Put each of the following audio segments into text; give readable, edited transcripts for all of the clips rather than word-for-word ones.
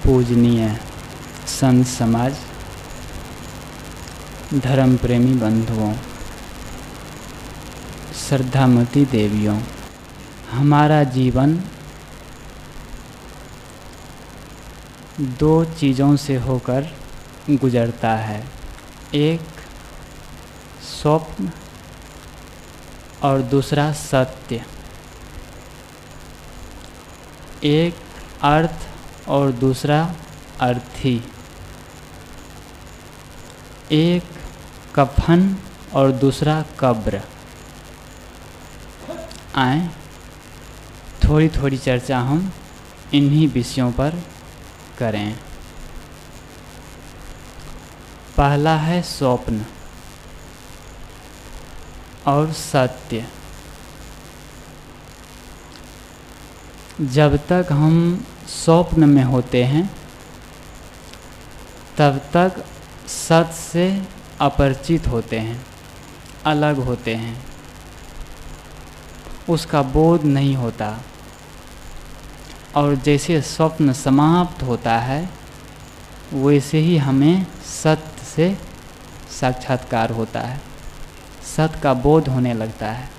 पूजनीय संत समाज, धर्म प्रेमी बंधुओं, श्रद्धामती देवियों, हमारा जीवन दो चीज़ों से होकर गुजरता है। एक स्वप्न और दूसरा सत्य। एक अर्थ और दूसरा अर्थी। एक कफन और दूसरा कब्र। आए थोड़ी थोड़ी चर्चा हम इन्हीं विषयों पर करें। पहला है स्वप्न और सत्य। जब तक हम स्वप्न में होते हैं तब तक सत्य से अपरिचित होते हैं, अलग होते हैं, उसका बोध नहीं होता। और जैसे स्वप्न समाप्त होता है वैसे ही हमें सत्य से साक्षात्कार होता है, सत्य का बोध होने लगता है।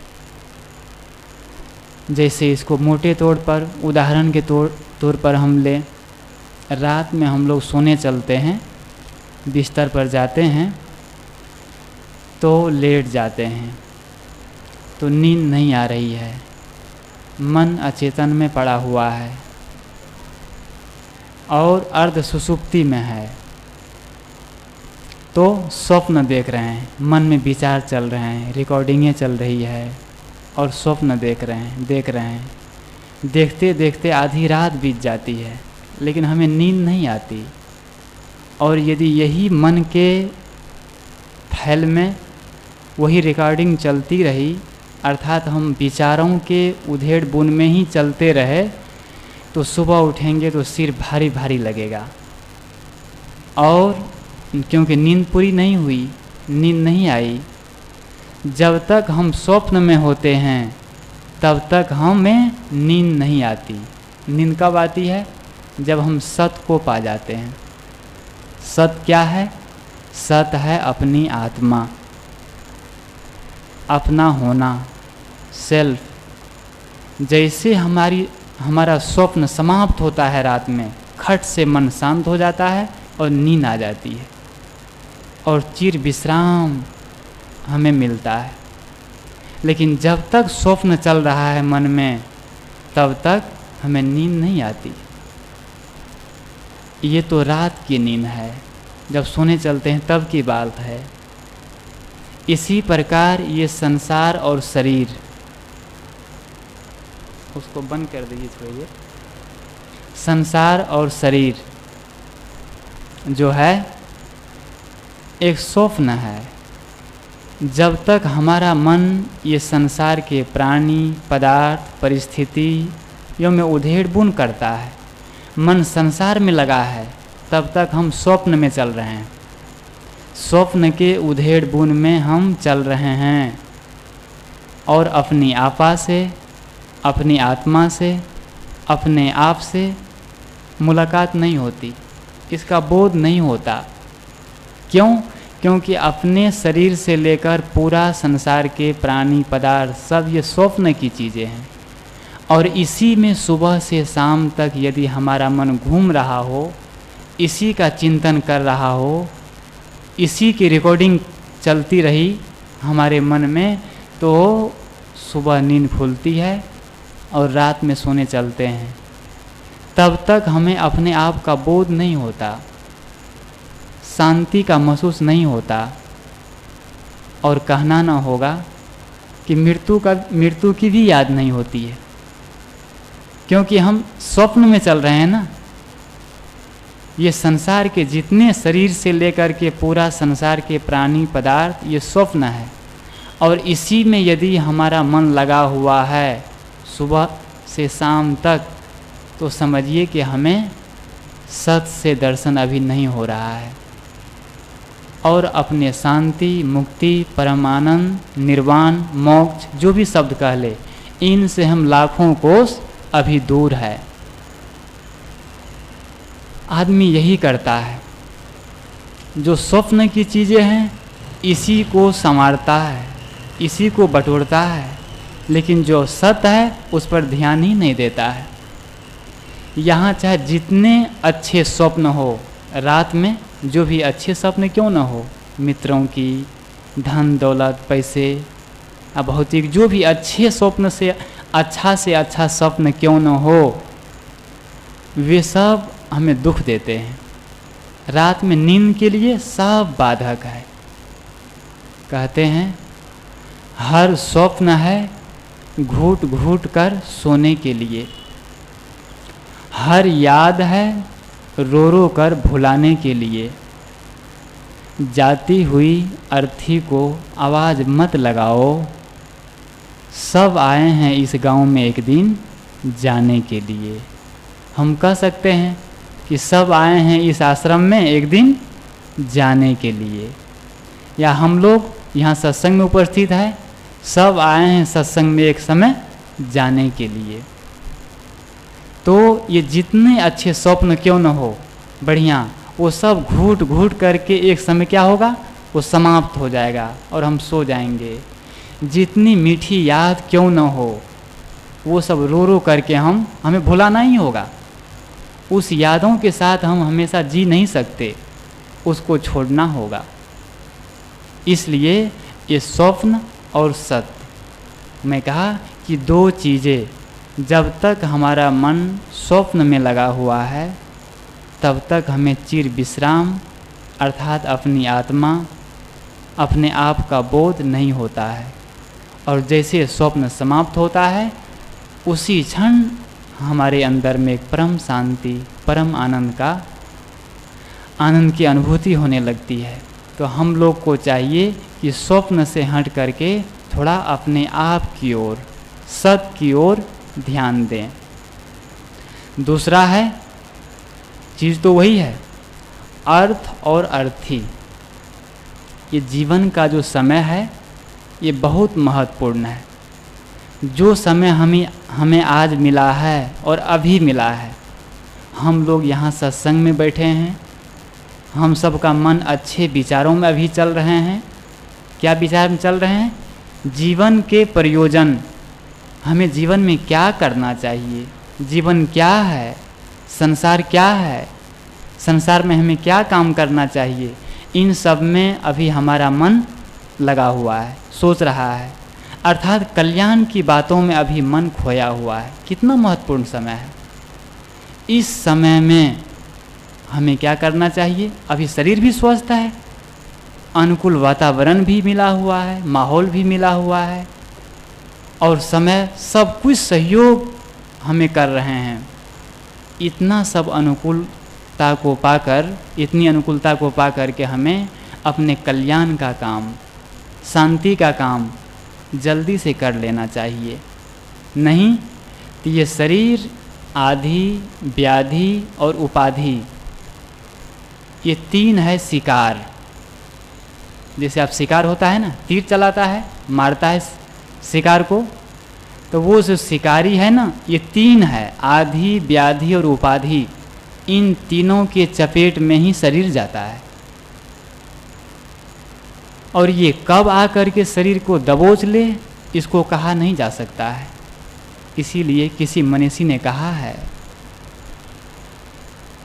जैसे इसको मोटे तौर पर उदाहरण के तौर पर हम लें, रात में हम लोग सोने चलते हैं, बिस्तर पर जाते हैं तो लेट जाते हैं, तो नींद नहीं आ रही है, मन अचेतन में पड़ा हुआ है और अर्ध सुषुप्ति में है, तो स्वप्न देख रहे हैं, मन में विचार चल रहे हैं, रिकॉर्डिंगें चल रही है और स्वप्न देख रहे हैं। देखते देखते आधी रात बीत जाती है लेकिन हमें नींद नहीं आती। और यदि यही मन के फैल में वही रिकॉर्डिंग चलती रही, अर्थात हम विचारों के उधेड़ बुन में ही चलते रहे, तो सुबह उठेंगे तो सिर भारी भारी लगेगा। और क्योंकि नींद पूरी नहीं हुई, नींद नहीं आई। जब तक हम स्वप्न में होते हैं तब तक हमें नींद नहीं आती। नींद कब आती है? जब हम सत्य को पा जाते हैं। सत्य क्या है? सत्य है अपनी आत्मा, अपना होना, सेल्फ। जैसे हमारा स्वप्न समाप्त होता है रात में, खट से मन शांत हो जाता है और नींद आ जाती है और चिर विश्राम हमें मिलता है। लेकिन जब तक स्वप्न चल रहा है मन में तब तक हमें नींद नहीं आती। ये तो रात की नींद है, जब सोने चलते हैं तब की बात है। इसी प्रकार ये संसार और शरीर, उसको बंद कर दीजिए थोड़ी। संसार और शरीर जो है एक स्वप्न है। जब तक हमारा मन ये संसार के प्राणी, पदार्थ, परिस्थितियों में उधेड़ बुन करता है, मन संसार में लगा है, तब तक हम स्वप्न में चल रहे हैं। स्वप्न के उधेड़ बुन में हम चल रहे हैं और अपनी आपा से, अपनी आत्मा से, अपने आप से मुलाकात नहीं होती, इसका बोध नहीं होता। क्यों? क्योंकि अपने शरीर से लेकर पूरा संसार के प्राणी, पदार्थ सब ये स्वप्न की चीज़ें हैं। और इसी में सुबह से शाम तक यदि हमारा मन घूम रहा हो, इसी का चिंतन कर रहा हो, इसी की रिकॉर्डिंग चलती रही हमारे मन में, तो सुबह नींद खुलती है और रात में सोने चलते हैं। तब तक हमें अपने आप का बोध नहीं होता, शांति का महसूस नहीं होता। और कहना ना होगा कि मृत्यु की भी याद नहीं होती है, क्योंकि हम स्वप्न में चल रहे हैं ना। ये संसार के जितने शरीर से लेकर के पूरा संसार के प्राणी, पदार्थ, ये स्वप्न है। और इसी में यदि हमारा मन लगा हुआ है सुबह से शाम तक, तो समझिए कि हमें सत्य से दर्शन अभी नहीं हो रहा है। और अपने शांति, मुक्ति, परमानंद, निर्वाण, मोक्ष, जो भी शब्द कह ले, इनसे हम लाखों कोस अभी दूर है। आदमी यही करता है, जो स्वप्न की चीज़ें हैं इसी को संवारता है, इसी को बटोरता है, लेकिन जो सत्य है उस पर ध्यान ही नहीं देता है। यहाँ चाहे जितने अच्छे स्वप्न हो, रात में जो भी अच्छे स्वप्न क्यों न हो, मित्रों की, धन दौलत पैसे भौतिक जो भी अच्छे स्वप्न से अच्छा स्वप्न क्यों न हो, वे सब हमें दुख देते हैं। रात में नींद के लिए सब बाधक है। कहते हैं हर स्वप्न है घूट घूट कर सोने के लिए, हर याद है रो रो कर भुलाने के लिए। जाती हुई अर्थी को आवाज़ मत लगाओ, सब आए हैं इस गांव में एक दिन जाने के लिए। हम कह सकते हैं कि सब आए हैं इस आश्रम में एक दिन जाने के लिए, या हम लोग यहाँ सत्संग में उपस्थित है, सब आए हैं सत्संग में एक समय जाने के लिए। तो ये जितने अच्छे स्वप्न क्यों न हो बढ़िया, वो सब घूट घूट करके एक समय क्या होगा, वो समाप्त हो जाएगा और हम सो जाएंगे। जितनी मीठी याद क्यों न हो, वो सब रो रो करके हमें भुलाना ही होगा। उस यादों के साथ हम हमेशा जी नहीं सकते, उसको छोड़ना होगा। इसलिए ये स्वप्न और सत्य, मैं कहा कि दो चीज़ें जब तक हमारा मन स्वप्न में लगा हुआ है तब तक हमें चिर विश्राम अर्थात अपनी आत्मा, अपने आप का बोध नहीं होता है। और जैसे स्वप्न समाप्त होता है उसी क्षण हमारे अंदर में एक परम शांति, परम आनंद की अनुभूति होने लगती है। तो हम लोग को चाहिए कि स्वप्न से हट करके थोड़ा अपने आप की ओर, सत्य की ओर ध्यान दें। दूसरा है, चीज़ तो वही है, अर्थ और अर्थी। ये जीवन का जो समय है ये बहुत महत्वपूर्ण है। जो समय हमें आज मिला है और अभी मिला है, हम लोग यहाँ सत्संग में बैठे हैं, हम सब का मन अच्छे विचारों में अभी चल रहे हैं। क्या विचार में चल रहे हैं? जीवन के प्रयोजन, हमें जीवन में क्या करना चाहिए, जीवन क्या है, संसार क्या है, संसार में हमें क्या काम करना चाहिए, इन सब में अभी हमारा मन लगा हुआ है, सोच रहा है। अर्थात कल्याण की बातों में अभी मन खोया हुआ है। कितना महत्वपूर्ण समय है। इस समय में हमें क्या करना चाहिए? अभी शरीर भी स्वस्थ है, अनुकूल वातावरण भी मिला हुआ है, माहौल भी मिला हुआ है, और समय सब कुछ सहयोग हमें कर रहे हैं। इतना सब अनुकूलता को पाकर, इतनी अनुकूलता को पाकर के हमें अपने कल्याण का काम, शांति का काम जल्दी से कर लेना चाहिए। नहीं तो ये शरीर, आधि, व्याधि और उपाधि, ये तीन है शिकार। जैसे आप शिकार होता है ना, तीर चलाता है, मारता है शिकार को, तो वो जो शिकारी है ना, ये तीन है, आधि, व्याधि और उपाधि। इन तीनों के चपेट में ही शरीर जाता है, और ये कब आकर के शरीर को दबोच ले, इसको कहा नहीं जा सकता है। इसीलिए किसी मनीषी ने कहा है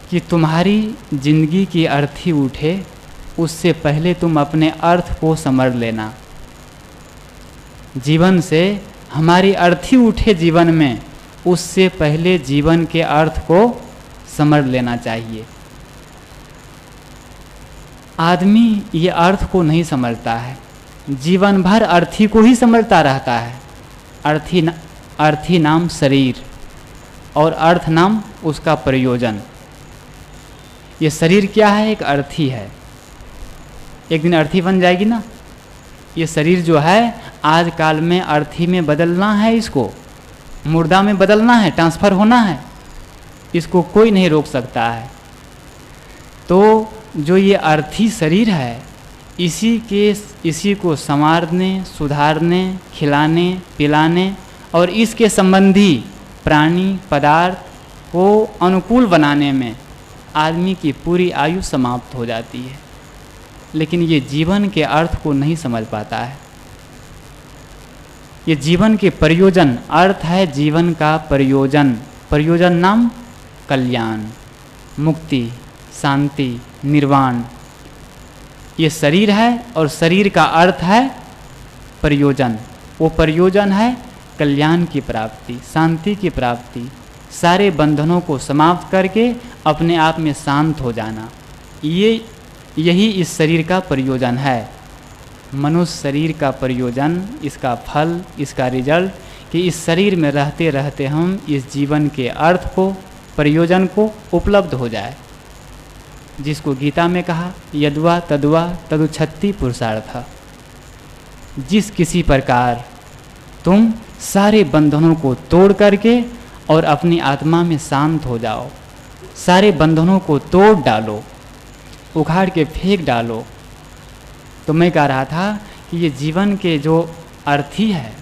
कि तुम्हारी जिंदगी की अर्थी उठे उससे पहले तुम अपने अर्थ को समझ लेना। जीवन से हमारी अर्थी उठे जीवन में, उससे पहले जीवन के अर्थ को समझ लेना चाहिए। आदमी ये अर्थ को नहीं समझता है, जीवन भर अर्थी को ही समझता रहता है। अर्थी नाम शरीर और अर्थ नाम उसका प्रयोजन। ये शरीर क्या है? एक अर्थी है, एक दिन अर्थी बन जाएगी ना। ये शरीर जो है आज काल में अर्थी में बदलना है, इसको मुर्दा में बदलना है, ट्रांसफ़र होना है, इसको कोई नहीं रोक सकता है। तो जो ये अर्थी शरीर है, इसी को संवारने, सुधारने, खिलाने, पिलाने और इसके संबंधी प्राणी पदार्थ को अनुकूल बनाने में आदमी की पूरी आयु समाप्त हो जाती है, लेकिन ये जीवन के अर्थ को नहीं समझ पाता है। ये जीवन के प्रयोजन, अर्थ है जीवन का प्रयोजन। प्रयोजन नाम कल्याण, मुक्ति, शांति, निर्वाण। ये शरीर है और शरीर का अर्थ है प्रयोजन। वो प्रयोजन है कल्याण की प्राप्ति, शांति की प्राप्ति, सारे बंधनों को समाप्त करके अपने आप में शांत हो जाना। यही इस शरीर का प्रयोजन है। मनुष्य शरीर का प्रयोजन, इसका फल, इसका रिजल्ट कि इस शरीर में रहते रहते हम इस जीवन के अर्थ को, प्रयोजन को उपलब्ध हो जाए। जिसको गीता में कहा यद्वा तद्वा तदुच्छत्ति पुरुषार्थ। जिस किसी प्रकार तुम सारे बंधनों को तोड़ करके और अपनी आत्मा में शांत हो जाओ, सारे बंधनों को तोड़ डालो, उखाड़ के फेंक डालो। तो मैं कह रहा था कि ये जीवन के जो अर्थी है,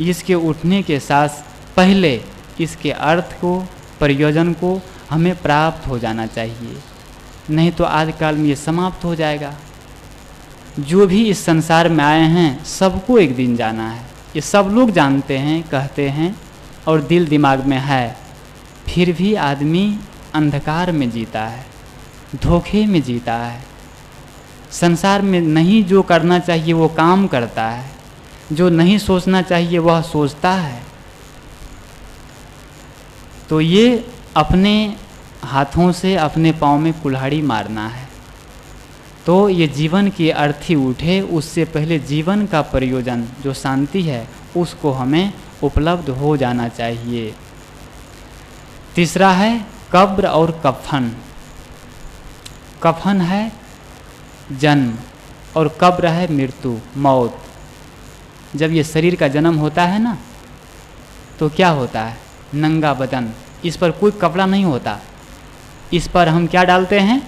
इसके उठने के साथ पहले इसके अर्थ को, प्रयोजन को हमें प्राप्त हो जाना चाहिए, नहीं तो आजकल में ये समाप्त हो जाएगा। जो भी इस संसार में आए हैं सबको एक दिन जाना है, ये सब लोग जानते हैं, कहते हैं और दिल दिमाग में है, फिर भी आदमी अंधकार में जीता है, धोखे में जीता है। संसार में नहीं जो करना चाहिए वो काम करता है, जो नहीं सोचना चाहिए वह सोचता है। तो ये अपने हाथों से अपने पाँव में कुल्हाड़ी मारना है। तो ये जीवन की अर्थी उठे, उससे पहले जीवन का प्रयोजन जो शांति है उसको हमें उपलब्ध हो जाना चाहिए। तीसरा है कब्र और कफन। कफन है जन्म और कब्र है मृत्यु, मौत। जब ये शरीर का जन्म होता है ना, तो क्या होता है? नंगा बदन, इस पर कोई कपड़ा नहीं होता, इस पर हम क्या डालते हैं?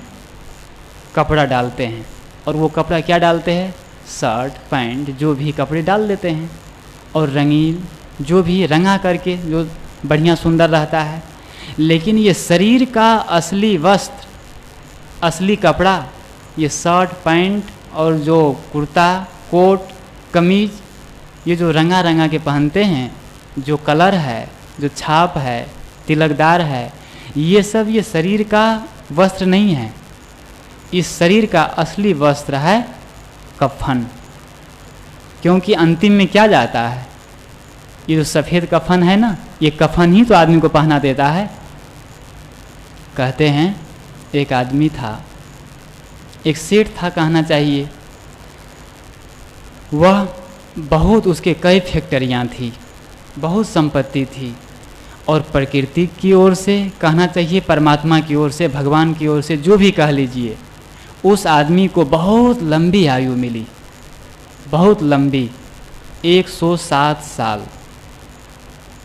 कपड़ा डालते हैं। और वो कपड़ा क्या डालते हैं? शर्ट, पैंट, जो भी कपड़े डाल देते हैं, और रंगीन जो भी रंगा करके जो बढ़िया सुंदर रहता है। लेकिन ये शरीर का असली वस्त्र, असली कपड़ा, ये शर्ट, पैंट और जो कुर्ता, कोट, कमीज, ये जो रंगा रंगा के पहनते हैं, जो कलर है, जो छाप है, तिलकदार है, ये सब ये शरीर का वस्त्र नहीं है। इस शरीर का असली वस्त्र है कफन। क्योंकि अंतिम में क्या जाता है? ये जो सफ़ेद कफन है ना, ये कफन ही तो आदमी को पहना देता है। कहते हैं एक आदमी था, एक सेठ था कहना चाहिए, वह बहुत, उसके कई फैक्ट्रियाँ थी, बहुत संपत्ति थी, और प्रकृति की ओर से कहना चाहिए, परमात्मा की ओर से, भगवान की ओर से, जो भी कह लीजिए, उस आदमी को बहुत लंबी आयु मिली, बहुत लंबी, 107 साल,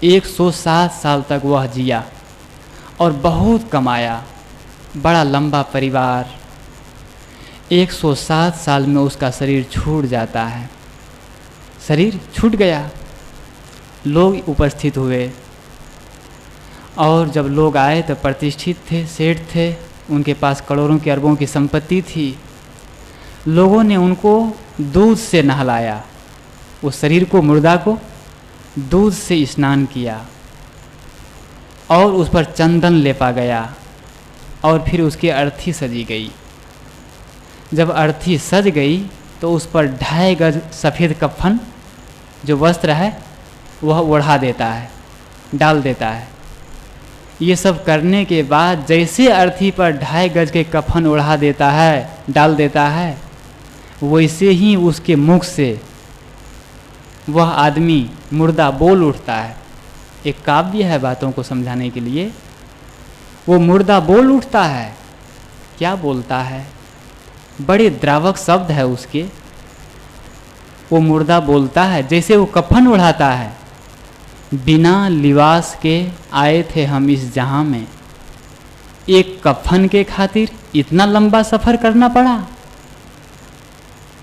107 साल तक वह जिया और बहुत कमाया, बड़ा लंबा परिवार। 107 साल में उसका शरीर छूट जाता है, शरीर छूट गया। लोग उपस्थित हुए, और जब लोग आए तो प्रतिष्ठित थे, सेठ थे, उनके पास करोड़ों की अरबों की संपत्ति थी। लोगों ने उनको दूध से नहलाया, उस शरीर को, मुर्दा को दूध से स्नान किया, और उस पर चंदन लेपा गया, और फिर उसकी अर्थी सजी गई। जब अर्थी सज गई तो उस पर 2.5 गज सफ़ेद कफन जो वस्त्र है वह ओढ़ा देता है, डाल देता है। ये सब करने के बाद जैसे अर्थी पर 2.5 गज के कफन ओढ़ा देता है, डाल देता है, वैसे ही उसके मुख से वह आदमी मुर्दा बोल उठता है। एक काव्य है बातों को समझाने के लिए। वो मुर्दा बोल उठता है। क्या बोलता है? बड़े द्रावक शब्द है उसके। वो मुर्दा बोलता है, जैसे वो कफन उड़ाता है, बिना लिबास के आए थे हम इस जहां में, एक कफन के खातिर इतना लंबा सफ़र करना पड़ा।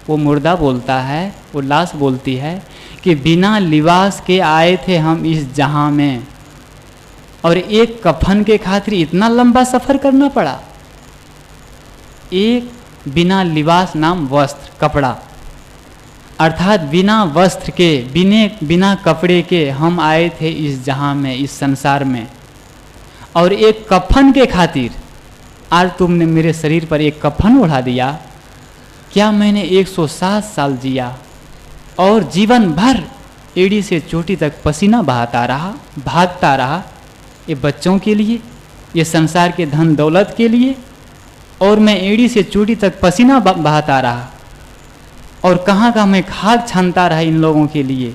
वो मुर्दा बोलता है, वो लाश बोलती है कि बिना लिबास के आए थे हम इस जहां में, और एक कफन के खातिर इतना लंबा सफ़र करना पड़ा। एक बिना लिबास नाम वस्त्र, कपड़ा, अर्थात बिना वस्त्र के, बिना कपड़े के हम आए थे इस जहां में, इस संसार में, और एक कफन के खातिर आज तुमने मेरे शरीर पर एक कफन ओढ़ा दिया। क्या मैंने 107 साल जिया और जीवन भर एड़ी से चोटी तक पसीना बहाता रहा, भागता रहा, ये बच्चों के लिए, ये संसार के धन दौलत के लिए, और मैं एड़ी से चोटी तक पसीना बहाता रहा, और कहाँ का मैं खाक छानता रहा इन लोगों के लिए,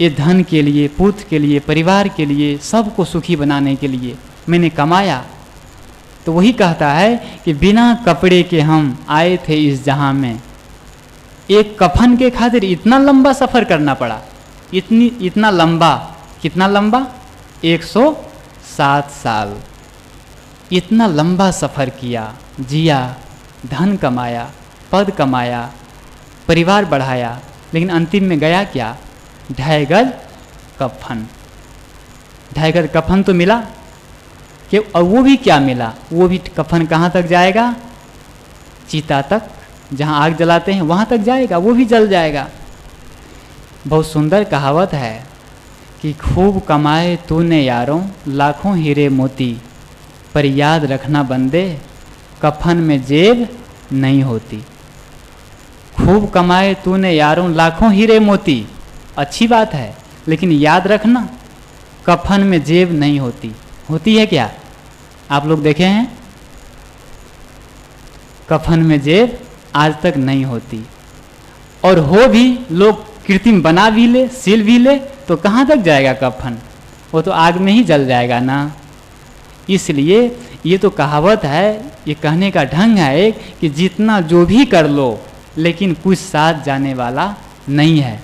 ये धन के लिए, पुत्र के लिए, परिवार के लिए, सबको सुखी बनाने के लिए मैंने कमाया। तो वही कहता है कि बिना कपड़े के हम आए थे इस जहां में, एक कफन के खातिर इतना लंबा सफ़र करना पड़ा। इतना लंबा, कितना लंबा? 107 साल। इतना लंबा सफ़र किया, जिया, धन कमाया, पद कमाया, परिवार बढ़ाया, लेकिन अंतिम में गया क्या? ढहगल कफन। ढहगल कफन तो मिला कि, और वो भी क्या मिला? वो भी कफन कहाँ तक जाएगा? चिता तक, जहाँ आग जलाते हैं वहाँ तक जाएगा, वो भी जल जाएगा। बहुत सुंदर कहावत है कि खूब कमाए तूने यारों लाखों हीरे मोती, पर याद रखना बंदे कफन में जेब नहीं होती। खूब कमाए तूने यारों लाखों हीरे मोती, अच्छी बात है, लेकिन याद रखना कफन में जेब नहीं होती। होती है क्या? आप लोग देखे हैं? कफन में जेब आज तक नहीं होती, और हो भी लोग कृत्रिम बना भी ले, सिल भी ले, तो कहाँ तक जाएगा कफन? वो तो आग में ही जल जाएगा ना। इसलिए ये तो कहावत है, ये कहने का ढंग है एक कि जितना जो भी कर लो, लेकिन कुछ साथ जाने वाला नहीं है।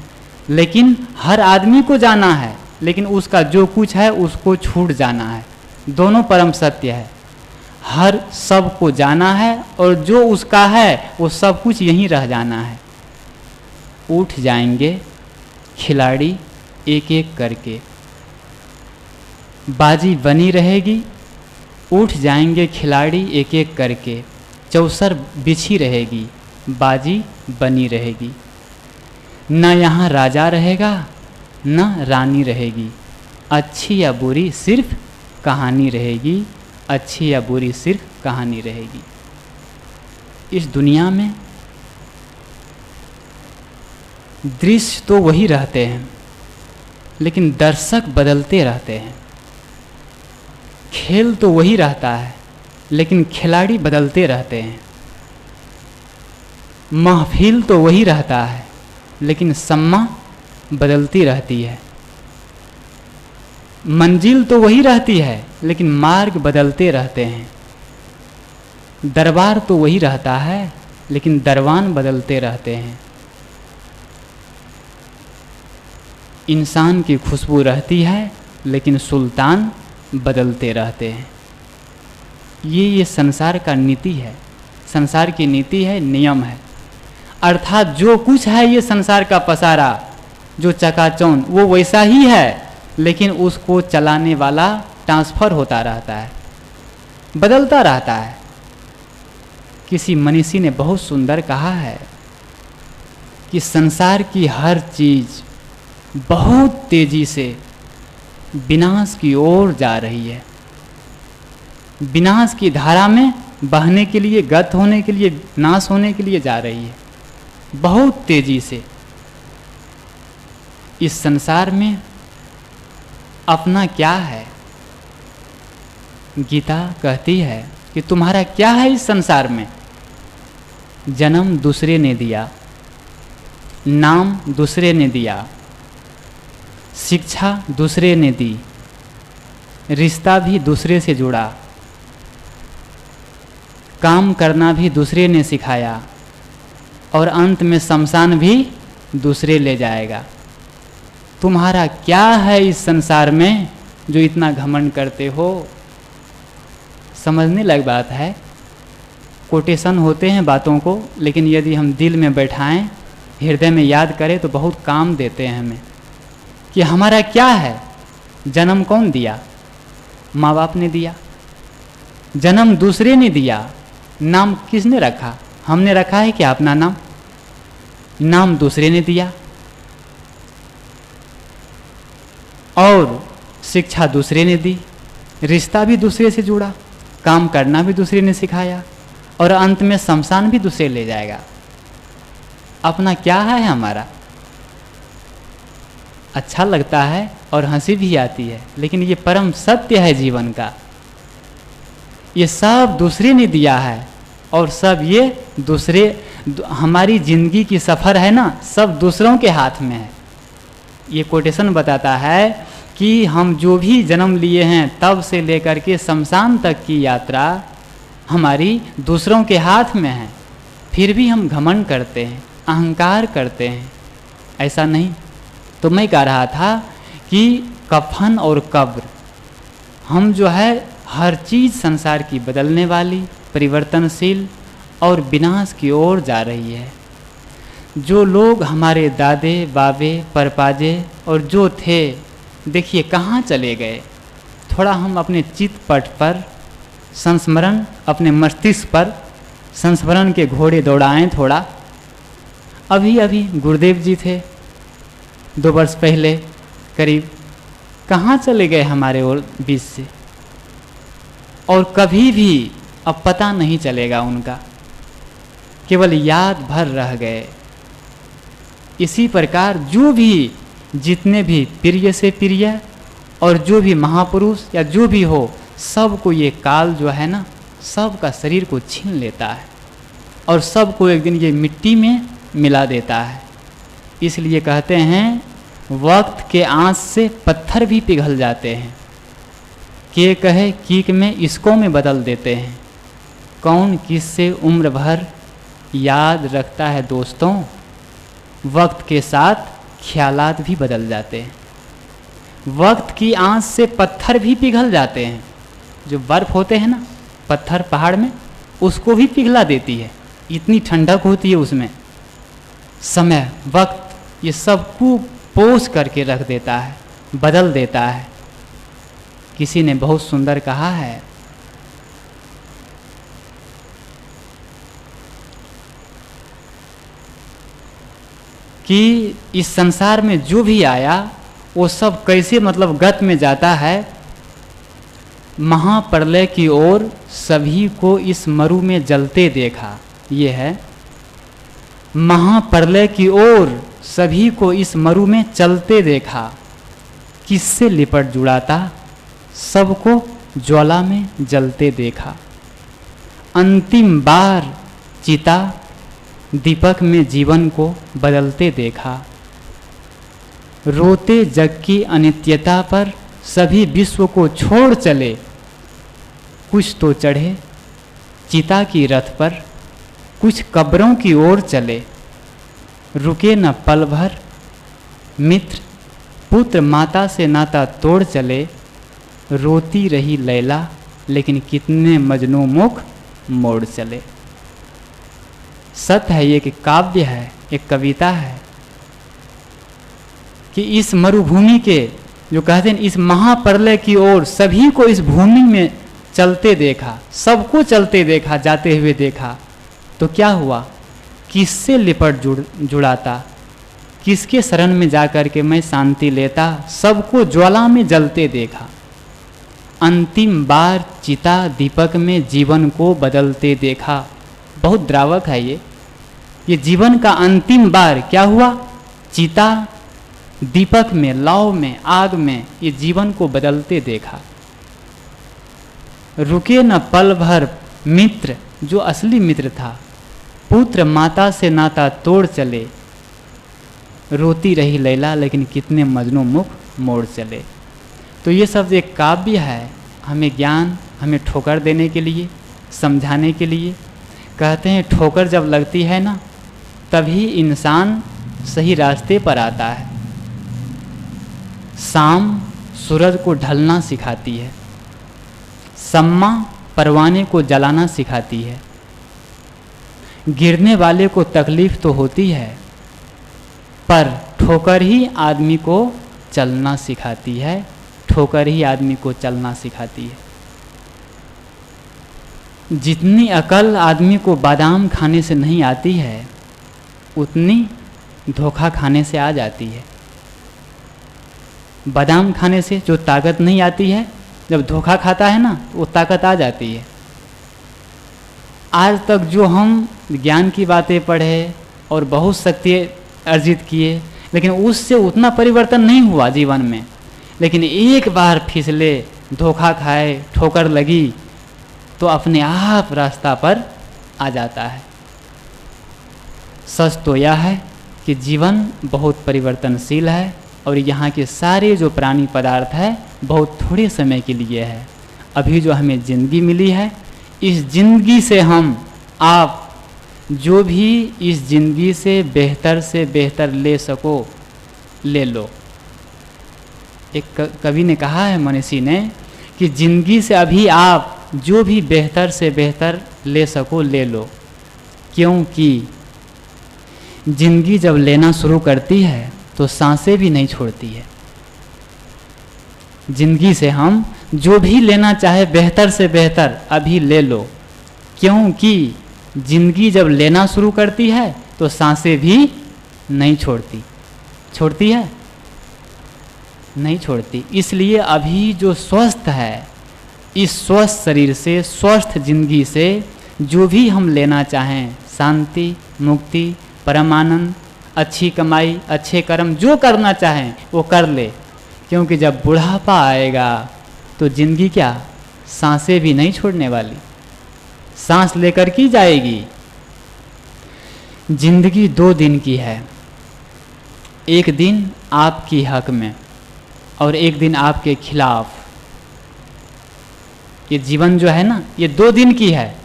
लेकिन हर आदमी को जाना है, लेकिन उसका जो कुछ है उसको छूट जाना है। दोनों परम सत्य है। हर सब को जाना है, और जो उसका है वो सब कुछ यहीं रह जाना है। उठ जाएंगे खिलाड़ी एक एक करके, बाजी बनी रहेगी। उठ जाएंगे खिलाड़ी एक एक करके, चौसर बिछी रहेगी, बाजी बनी रहेगी। न यहाँ राजा रहेगा न रानी रहेगी, अच्छी या बुरी सिर्फ कहानी रहेगी, अच्छी या बुरी सिर्फ कहानी रहेगी। इस दुनिया में दृश्य तो वही रहते हैं, लेकिन दर्शक बदलते रहते हैं। खेल तो वही रहता है, लेकिन खिलाड़ी बदलते रहते हैं। महफिल तो वही रहता है, लेकिन सम्मा बदलती रहती है। मंजिल तो वही रहती है, लेकिन मार्ग बदलते रहते हैं। दरबार तो वही रहता है, लेकिन दरवान बदलते रहते हैं। इंसान की खुशबू रहती है, लेकिन सुल्तान बदलते रहते हैं। ये संसार का नीति है, संसार की नीति है, नियम है। अर्थात जो कुछ है ये संसार का पसारा, जो चकाचौंध, वो वैसा ही है, लेकिन उसको चलाने वाला ट्रांसफर होता रहता है, बदलता रहता है। किसी मनीषी ने बहुत सुंदर कहा है कि संसार की हर चीज़ बहुत तेजी से विनाश की ओर जा रही है। विनाश की धारा में बहने के लिए, गत होने के लिए, नाश होने के लिए जा रही है, बहुत तेजी से। इस संसार में अपना क्या है? गीता कहती है कि तुम्हारा क्या है इस संसार में? जन्म दूसरे ने दिया, नाम दूसरे ने दिया, शिक्षा दूसरे ने दी, रिश्ता भी दूसरे से जुड़ा, काम करना भी दूसरे ने सिखाया, और अंत में शमशान भी दूसरे ले जाएगा। तुम्हारा क्या है इस संसार में जो इतना घमंड करते हो? समझने लग बात है। कोटेशन होते हैं बातों को, लेकिन यदि हम दिल में बैठाएं, हृदय में याद करें तो बहुत काम देते हैं हमें। कि हमारा क्या है? जन्म कौन दिया? माँ बाप ने दिया। जन्म दूसरे ने दिया, नाम किसने रखा? हमने रखा है क्या अपना नाम? नाम दूसरे ने दिया। और शिक्षा दूसरे ने दी, रिश्ता भी दूसरे से जुड़ा, काम करना भी दूसरे ने सिखाया, और अंत में शमशान भी दूसरे ले जाएगा। अपना क्या है हमारा? अच्छा लगता है और हंसी भी आती है, लेकिन ये परम सत्य है जीवन का। ये सब दूसरे ने दिया है, और सब ये दूसरे, हमारी जिंदगी की सफ़र है ना, सब दूसरों के हाथ में है। ये कोटेशन बताता है कि हम जो भी जन्म लिए हैं तब से लेकर के शमशान तक की यात्रा हमारी दूसरों के हाथ में है। फिर भी हम घमंड करते हैं, अहंकार करते हैं। ऐसा नहीं। तो मैं कह रहा था कि कफन और कब्र, हम जो है हर चीज़ संसार की बदलने वाली, परिवर्तनशील और विनाश की ओर जा रही है। जो लोग हमारे दादे बाबे परपाजे और जो थे, देखिए कहाँ चले गए। थोड़ा हम अपने चित्त पट पर संस्मरण, अपने मस्तिष्क पर संस्मरण के घोड़े दौड़ाएं थोड़ा। अभी अभी गुरुदेव जी थे 2 वर्ष पहले करीब, कहाँ चले गए हमारे और बीच से, और कभी भी अब पता नहीं चलेगा उनका, केवल याद भर रह गए। इसी प्रकार जो भी, जितने भी प्रिय से प्रिय और जो भी महापुरुष या जो भी हो, सबको ये काल जो है ना, सबका शरीर को छीन लेता है और सबको एक दिन ये मिट्टी में मिला देता है। इसलिए कहते हैं वक्त के आंच से पत्थर भी पिघल जाते हैं, के कहे कीक में इसको में बदल देते हैं। कौन किससे उम्र भर याद रखता है दोस्तों, वक्त के साथ ख्यालात भी बदल जाते हैं। वक्त की आंच से पत्थर भी पिघल जाते हैं। जो बर्फ़ होते हैं ना पत्थर पहाड़ में, उसको भी पिघला देती है, इतनी ठंडक होती है उसमें। समय, वक्त ये सब को पोंछ करके रख देता है, बदल देता है। किसी ने बहुत सुंदर कहा है कि इस संसार में जो भी आया वो सब कैसे मतलब गत में जाता है। महाप्रलय की ओर सभी को इस मरु में जलते देखा, ये है। महाप्रलय की ओर सभी को इस मरु में चलते देखा, किससे लिपट जुड़ाता, सबको ज्वाला में जलते देखा। अंतिम बार चिता दीपक में जीवन को बदलते देखा। रोते जग की अनित्यता पर सभी विश्व को छोड़ चले, कुछ तो चढ़े चिता की रथ पर, कुछ कब्रों की ओर चले। रुके न पल भर मित्र, पुत्र माता से नाता तोड़ चले। रोती रही लैला लेकिन कितने मजनू मुख मोड़ चले। सत्य है, ये कि काव्य है, एक कविता है कि इस मरुभूमि के जो कहते हैं इस महाप्रलय की ओर सभी को इस भूमि में चलते देखा, सबको चलते देखा, जाते हुए देखा। तो क्या हुआ, किससे लिपट जुड़ाता, किसके शरण में जाकर के मैं शांति लेता, सबको ज्वाला में जलते देखा। अंतिम बार चिता दीपक में जीवन को बदलते देखा। बहुत द्रावक है ये जीवन का अंतिम बार क्या हुआ, चिता दीपक में, लौ में, आग में ये जीवन को बदलते देखा। रुके न पल भर मित्र, जो असली मित्र था, पुत्र माता से नाता तोड़ चले। रोती रही लैला लेकिन कितने मजनू मुख मोड़ चले। तो ये सब एक काव्य है, हमें ज्ञान, हमें ठोकर देने के लिए, समझाने के लिए। कहते हैं ठोकर जब लगती है ना, तभी इंसान सही रास्ते पर आता है। शाम सूरज को ढलना सिखाती है, सम्मा परवाने को जलाना सिखाती है। गिरने वाले को तकलीफ तो होती है, पर ठोकर ही आदमी को चलना सिखाती है, ठोकर ही आदमी को चलना सिखाती है। जितनी अकल आदमी को बादाम खाने से नहीं आती है, उतनी धोखा खाने से आ जाती है। बादाम खाने से जो ताकत नहीं आती है, जब धोखा खाता है ना, वो ताकत आ जाती है। आज तक जो हम ज्ञान की बातें पढ़े और बहुत शक्ति अर्जित किए, लेकिन उससे उतना परिवर्तन नहीं हुआ जीवन में। लेकिन एक बार फिसले, धोखा खाए, ठोकर लगी, तो अपने आप रास्ता पर आ जाता है। सच तो यह है कि जीवन बहुत परिवर्तनशील है और यहाँ के सारे जो प्राणी पदार्थ है बहुत थोड़े समय के लिए है। अभी जो हमें ज़िंदगी मिली है, इस ज़िंदगी से आप जो भी इस ज़िंदगी से बेहतर ले सको, ले लो। एक कवि ने कहा है, मनीषी ने, कि ज़िंदगी से अभी आप जो भी बेहतर से बेहतर ले सको, ले लो। क्योंकि ज़िंदगी जब लेना शुरू करती है तो सांसें भी नहीं छोड़ती है। ज़िंदगी से हम जो भी लेना चाहे बेहतर से बेहतर अभी ले लो, क्योंकि ज़िंदगी जब लेना शुरू करती है तो सांसें भी नहीं छोड़ती। छोड़ती है? नहीं छोड़ती। इसलिए अभी जो स्वस्थ है, इस स्वस्थ शरीर से, स्वस्थ जिंदगी से जो भी हम लेना चाहें, शांति, मुक्ति, परमानंद, अच्छी कमाई, अच्छे कर्म, जो करना चाहें वो कर ले। क्योंकि जब बुढ़ापा आएगा तो जिंदगी क्या, सांसें भी नहीं छोड़ने वाली, सांस लेकर की जाएगी। जिंदगी 2 दिन की है, एक दिन आपकी हक में और एक दिन आपके खिलाफ। ये जीवन जो है ना, ये 2 दिन की है।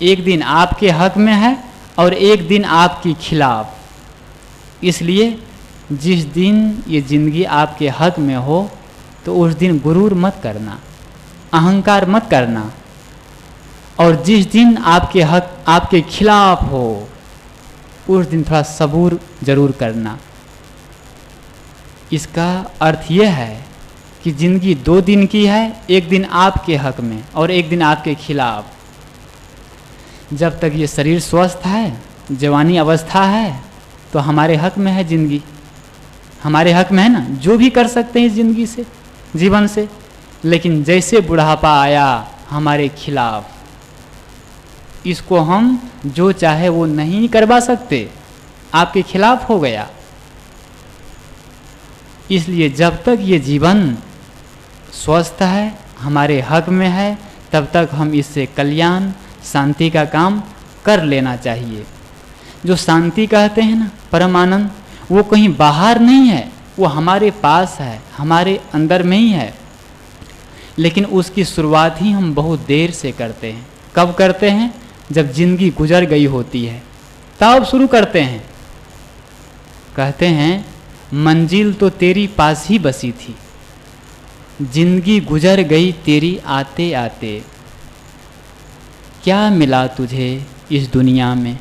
एक दिन आपके हक में है और एक दिन आपके खिलाफ। इसलिए जिस दिन ये ज़िंदगी आपके हक में हो तो उस दिन गुरूर मत करना, अहंकार मत करना। और जिस दिन आपके हक आपके खिलाफ हो उस दिन थोड़ा सबूर जरूर करना। इसका अर्थ यह है कि ज़िंदगी 2 दिन की है, एक दिन आपके हक में और एक दिन आपके खिलाफ। जब तक ये शरीर स्वस्थ है, जवानी अवस्था है, तो हमारे हक में है ज़िंदगी, हमारे हक में है ना, जो भी कर सकते हैं इस ज़िंदगी से, जीवन से। लेकिन जैसे बुढ़ापा आया हमारे खिलाफ, इसको हम जो चाहे वो नहीं करवा सकते, आपके खिलाफ हो गया। इसलिए जब तक ये जीवन स्वस्थ है, हमारे हक में है, तब तक हम इससे कल्याण, शांति का काम कर लेना चाहिए। जो शांति कहते हैं ना, परम आनंद, वो कहीं बाहर नहीं है, वो हमारे पास है, हमारे अंदर में ही है। लेकिन उसकी शुरुआत ही हम बहुत देर से करते हैं। कब करते हैं? जब जिंदगी गुजर गई होती है, तब शुरू करते हैं। कहते हैं, मंजिल तो तेरी पास ही बसी थी, जिंदगी गुजर गई तेरी आते आते। क्या मिला तुझे इस दुनिया में,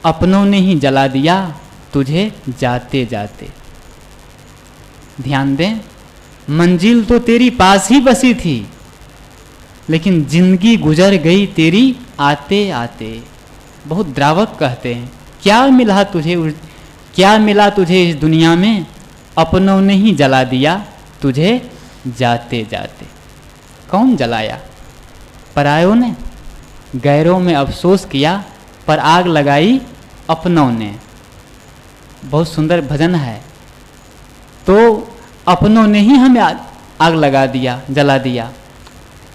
अपनों ने ही जला दिया तुझे जाते जाते। ध्यान दें, मंजिल तो तेरी पास ही बसी थी, लेकिन जिंदगी गुजर गई तेरी आते आते। बहुत द्रावक कहते हैं, क्या मिला तुझे इस दुनिया में, अपनों ने ही जला दिया तुझे जाते जाते। कौन जलाया? परायों ने। गैरों में अफसोस किया पर आग लगाई अपनों ने। बहुत सुंदर भजन है। तो अपनों ने ही हमें आग लगा दिया, जला दिया।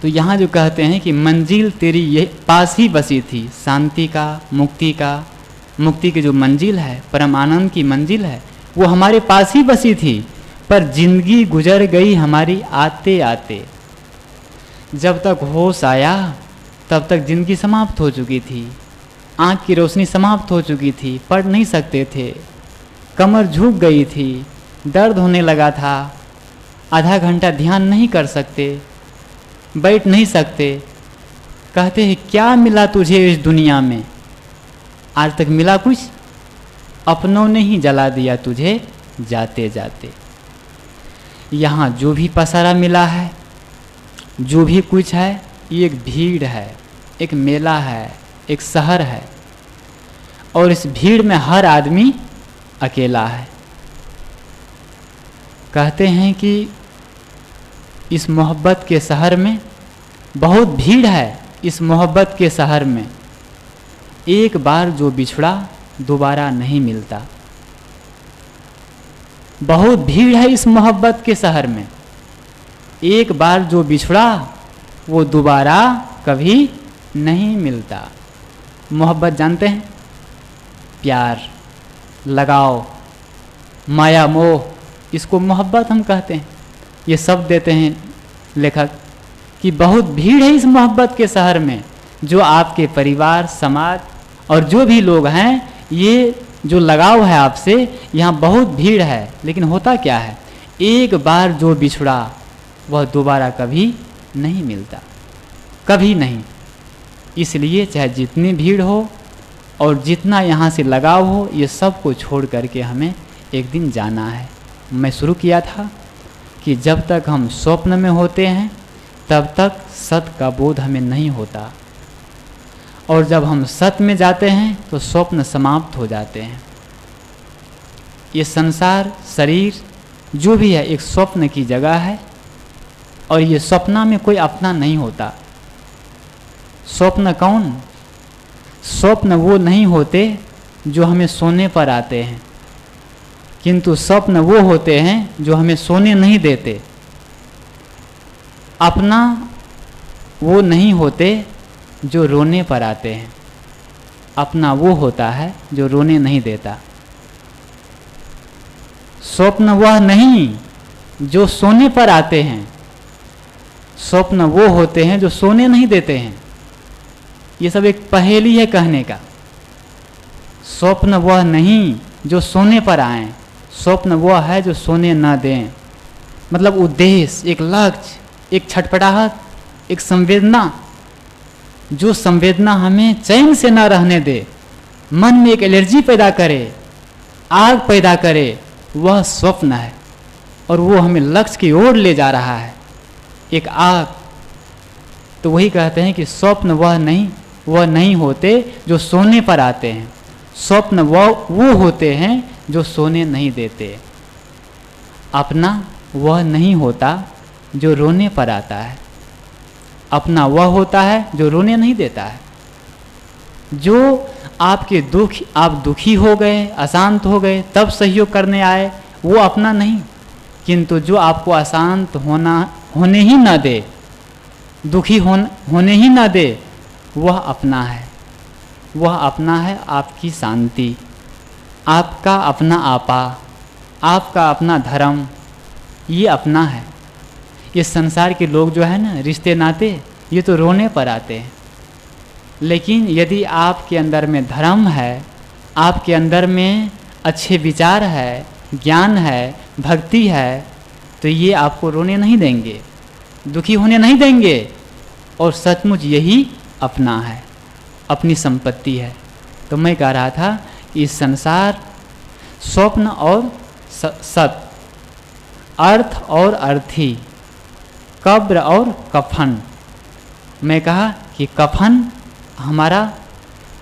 तो यहाँ जो कहते हैं कि मंजिल तेरी ये पास ही बसी थी, शांति का, मुक्ति की जो मंजिल है, परम आनंद की मंजिल है, वो हमारे पास ही बसी थी, पर जिंदगी गुजर गई हमारी आते आते। जब तक होश आया तब तक जिंदगी समाप्त हो चुकी थी, आँख की रोशनी समाप्त हो चुकी थी, पढ़ नहीं सकते थे, कमर झुक गई थी, दर्द होने लगा था, आधा घंटा ध्यान नहीं कर सकते, बैठ नहीं सकते। कहते हैं, क्या मिला तुझे इस दुनिया में, आज तक मिला कुछ? अपनों ने ही जला दिया तुझे जाते जाते। यहाँ जो भी पसारा मिला है, जो भी कुछ है, ये एक भीड़ है, एक मेला है, एक शहर है, और इस भीड़ में हर आदमी अकेला है। कहते हैं कि इस मोहब्बत के शहर में बहुत भीड़ है। इस मोहब्बत के शहर में एक बार जो बिछड़ा दोबारा नहीं मिलता। बहुत भीड़ है इस मोहब्बत के शहर में, एक बार जो बिछड़ा वो दोबारा कभी नहीं मिलता। मोहब्बत जानते हैं? प्यार, लगाव, माया, मोह, इसको मोहब्बत हम कहते हैं। ये शब्द देते हैं लेखक कि बहुत भीड़ है इस मोहब्बत के शहर में, जो आपके परिवार, समाज और जो भी लोग हैं, ये जो लगाव है आपसे, यहाँ बहुत भीड़ है। लेकिन होता क्या है, एक बार जो बिछड़ा वह दोबारा कभी नहीं मिलता, कभी नहीं। इसलिए चाहे जितनी भीड़ हो और जितना यहाँ से लगाव हो, ये सब को छोड़ करके हमें एक दिन जाना है। मैं शुरू किया था कि जब तक हम स्वप्न में होते हैं तब तक सत्य का बोध हमें नहीं होता, और जब हम सत्य में जाते हैं तो स्वप्न समाप्त हो जाते हैं। ये संसार, शरीर जो भी है, एक स्वप्न की जगह है, और ये स्वप्न में कोई अपना नहीं होता। स्वप्न कौन? स्वप्न वो नहीं होते जो हमें सोने पर आते हैं, किंतु स्वप्न वो होते हैं जो हमें सोने नहीं देते। अपना वो नहीं होते जो रोने पर आते हैं, अपना वो होता है जो रोने नहीं देता। स्वप्न वह नहीं जो सोने पर आते हैं, स्वप्न वो होते हैं जो सोने नहीं देते हैं। ये सब एक पहेली है कहने का। स्वप्न वह नहीं जो सोने पर आए, स्वप्न वह है जो सोने न दें। मतलब उद्देश्य, एक लक्ष्य, एक छटपटाहट, एक संवेदना, जो संवेदना हमें चैन से न रहने दे, मन में एक एलर्जी पैदा करे, आग पैदा करे, वह स्वप्न है। और वो हमें लक्ष्य की ओर ले जा रहा है, एक आग। तो वही कहते हैं कि स्वप्न वह नहीं होते जो सोने पर आते हैं, स्वप्न वो होते हैं जो सोने नहीं देते। अपना वह नहीं होता जो रोने पर आता है, अपना वह होता है जो रोने नहीं देता है। जो आपके आप दुखी हो गए, अशांत हो गए, तब सहयोग करने आए, वो अपना नहीं। किंतु जो आपको अशांत होने ही न दे, दुखी होने ही न दे, वह अपना है। वह अपना है आपकी शांति, आपका अपना आपा, आपका अपना धर्म, ये अपना है। ये संसार के लोग जो है ना, रिश्ते नाते, ये तो रोने पर आते हैं। लेकिन यदि आपके अंदर में धर्म है, आपके अंदर में अच्छे विचार है, ज्ञान है, भक्ति है, तो ये आपको रोने नहीं देंगे, दुखी होने नहीं देंगे। और सचमुच यही अपना है, अपनी संपत्ति है। तो मैं कह रहा था, इस संसार, स्वप्न और सत्य, अर्थ और अर्थी, कब्र और कफन। मैं कहा कि कफन हमारा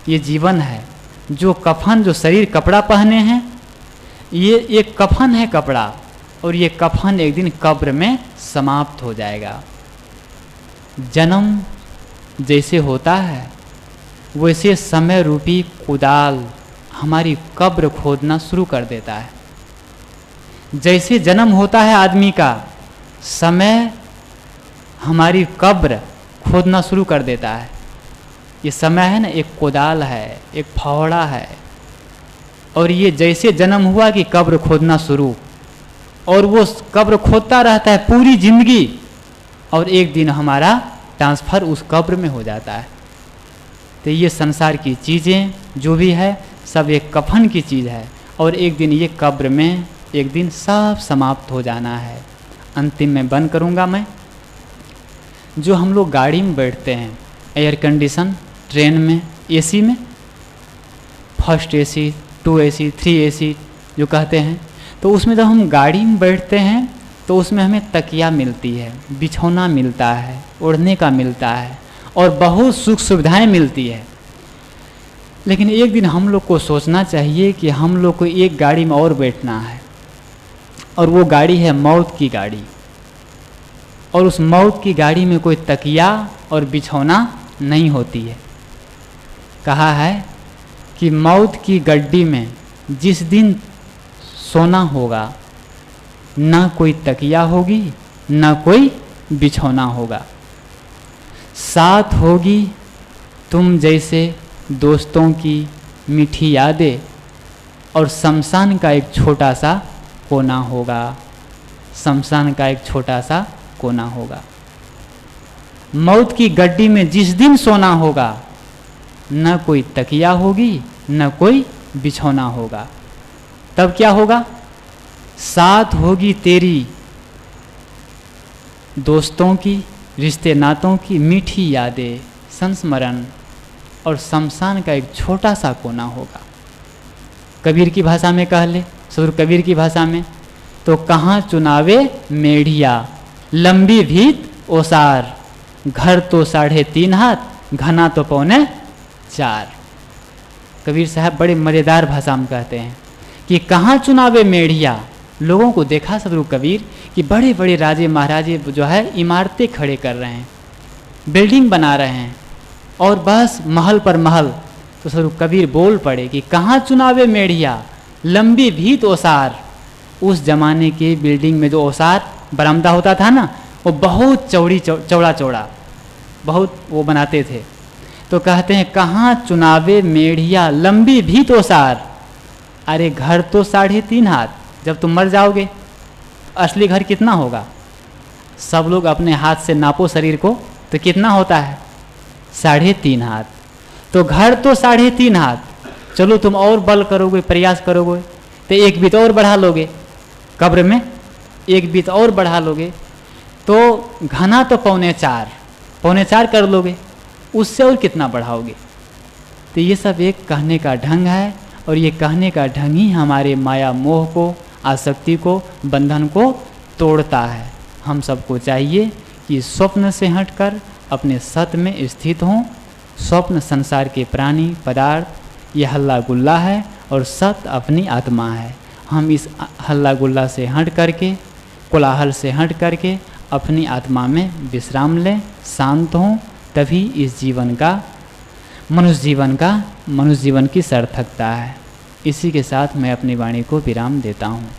ये जीवन है, जो कफन, जो शरीर कपड़ा पहने हैं, ये एक कफन है, कपड़ा, और ये कफन एक दिन कब्र में समाप्त हो जाएगा। जन्म जैसे होता है वैसे समय रूपी कुदाल हमारी कब्र खोदना शुरू कर देता है। जैसे जन्म होता है आदमी का, समय हमारी कब्र खोदना शुरू कर देता है। ये समय है ना, एक कुदाल है, एक फावड़ा है, और ये जैसे जन्म हुआ कि कब्र खोदना शुरू, और वो कब्र खोदता रहता है पूरी जिंदगी, और एक दिन हमारा ट्रांसफ़र उस कब्र में हो जाता है। तो ये संसार की चीज़ें जो भी है, सब एक कफन की चीज़ है, और एक दिन ये कब्र में एक दिन सब समाप्त हो जाना है। अंतिम में बंद करूँगा मैं। जो हम लोग गाड़ी में बैठते हैं, एयर कंडीशन, ट्रेन में, एसी में, फर्स्ट एसी, 2 एसी, 3 एसी जो कहते हैं, तो उसमें जब हम गाड़ी में बैठते हैं तो उसमें हमें तकिया मिलती है, बिछौना मिलता है, ओढ़ने का मिलता है और बहुत सुख सुविधाएं मिलती है। लेकिन एक दिन हम लोग को सोचना चाहिए कि हम लोग को एक गाड़ी में और बैठना है, और वो गाड़ी है मौत की गाड़ी। और उस मौत की गाड़ी में कोई तकिया और बिछौना नहीं होती है। कहा है कि मौत की गड्डी में जिस दिन सोना होगा, ना कोई तकिया होगी, ना कोई बिछौना होगा, साथ होगी तुम जैसे दोस्तों की मीठी यादें, और शमशान का एक छोटा सा कोना होगा। शमशान का एक छोटा सा कोना होगा। मौत की गड्डी में जिस दिन सोना होगा, न कोई तकिया होगी, न कोई बिछौना होगा। तब क्या होगा? साथ होगी तेरी दोस्तों की, रिश्ते नातों की मीठी यादें, संस्मरण, और शमशान का एक छोटा सा कोना होगा। कबीर की भाषा में कह ले, सदगुरु कबीर की भाषा में, तो कहाँ चुनावे मेढ़िया, लंबी भीत ओसार, घर तो 3.5 हाथ, घना तो 4.25। कबीर साहब बड़े मज़ेदार भाषा में कहते हैं कि कहाँ चुनावे मेढ़िया। लोगों को देखा सदगुरु कबीर कि बड़े बड़े राजे महाराजे जो है इमारतें खड़े कर रहे हैं, बिल्डिंग बना रहे हैं, और बस महल पर महल। तो सदगुरु कबीर बोल पड़े कि कहाँ चुनावे मेढ़िया, लंबी भीत ओसार। उस जमाने के बिल्डिंग में जो ओसार बरामदा होता था ना, वो बहुत चौड़ा चौड़ा बहुत वो बनाते थे। तो कहते हैं कहाँ चुनावे मेढ़िया, लंबी भीत ओसार। अरे घर तो 3.5 हाथ, जब तुम मर जाओगे असली घर कितना होगा? सब लोग अपने हाथ से नापो शरीर को, तो कितना होता है? 3.5 हाथ। तो घर तो 3.5 हाथ, चलो तुम और बल करोगे, प्रयास करोगे तो 1 बीत और बढ़ा लोगे, कब्र में 1 बीत और बढ़ा लोगे, तो घना तो 4.25 कर लोगे, उससे और कितना बढ़ाओगे? तो ये सब एक कहने का ढंग है, और ये कहने का ढंग ही हमारे माया मोह को, आसक्ति को, बंधन को तोड़ता है। हम सबको चाहिए कि स्वप्न से हटकर अपने सत्य में स्थित हों। स्वप्न संसार के प्राणी पदार्थ ये हल्ला गुल्ला है, और सत्य अपनी आत्मा है। हम इस हल्ला गुल्ला से हट करके, कोलाहल से हट करके अपनी आत्मा में विश्राम लें, शांत हों, तभी इस जीवन का, मनुष्य जीवन की सार्थकता है। इसी के साथ मैं अपनी वाणी को विराम देता हूँ।